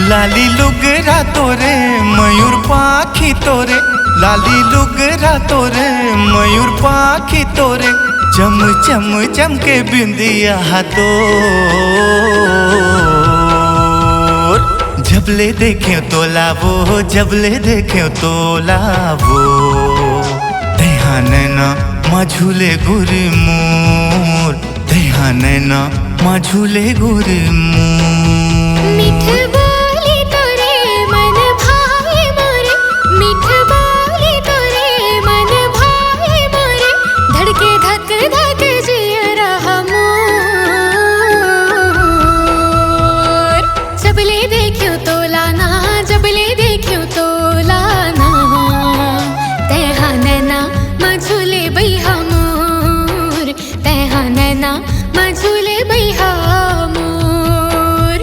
लाली लुगरा तोरे मयूर पाखी तोरे, लाली लुगरा तोरे मयूर पाखी तोरे, चम चम चमके बिंदिया तोर। जबले देखे तो लावो, जबले देखे तो लावो, ध्यान न माझुले गुरी मोर, ध्यान न माझुले गुरी मोर। मीठ बोली तोरे मन भाए मोरे, मीठ बोली तोरे मन भाए मोरे, धड़के धक धक जिया रहा मोर। जबले देखियो तो लाना, जबले देखियो तो लाना, तेहा नैना माझुले बैहा मोर, तेहा नैना माझुले बैहा मोर।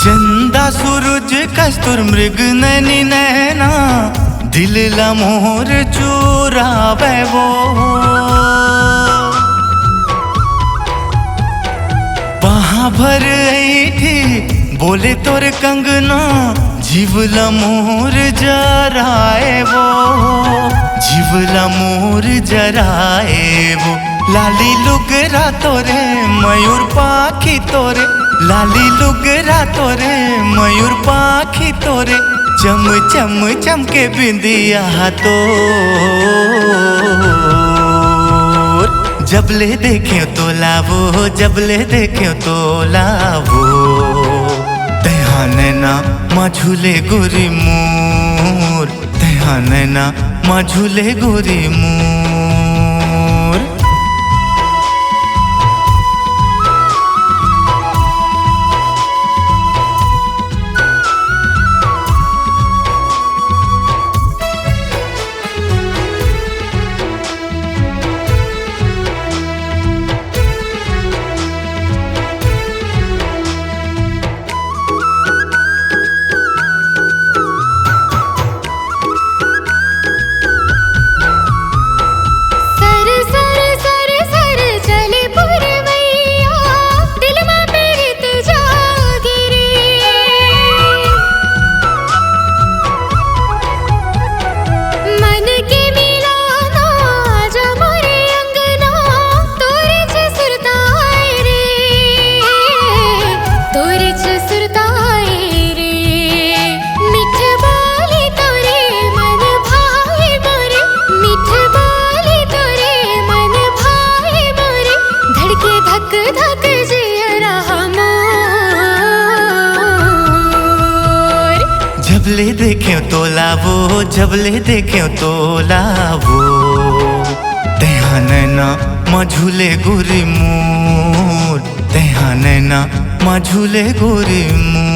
चंदा सूरज कस्तूर मृग नैनी नैना, दिल ला मोर चुरावे वो। बाहा भर ऐठी बोले तोर कंगना, जीवला मोर जराए वो, जीवला मोर जराए वो। लाली लुगरा तोरे मयूर पाखी तोरे, लाली लुगरा तोरे मयूर पाखी तोरे, चम चम चमके बिंदिया तोर। जबले देखे तो लावो, जबले देखे तो लावो, ध्यान ना माझुले गोरी मोर, ध्यान ना माझुले गोरी मोर। जबले देखे तो लावो, जबले देखे तो लावो, ध्यान ना माझुले गोरी मोर, ध्यान ना माझुले गोरी मोर।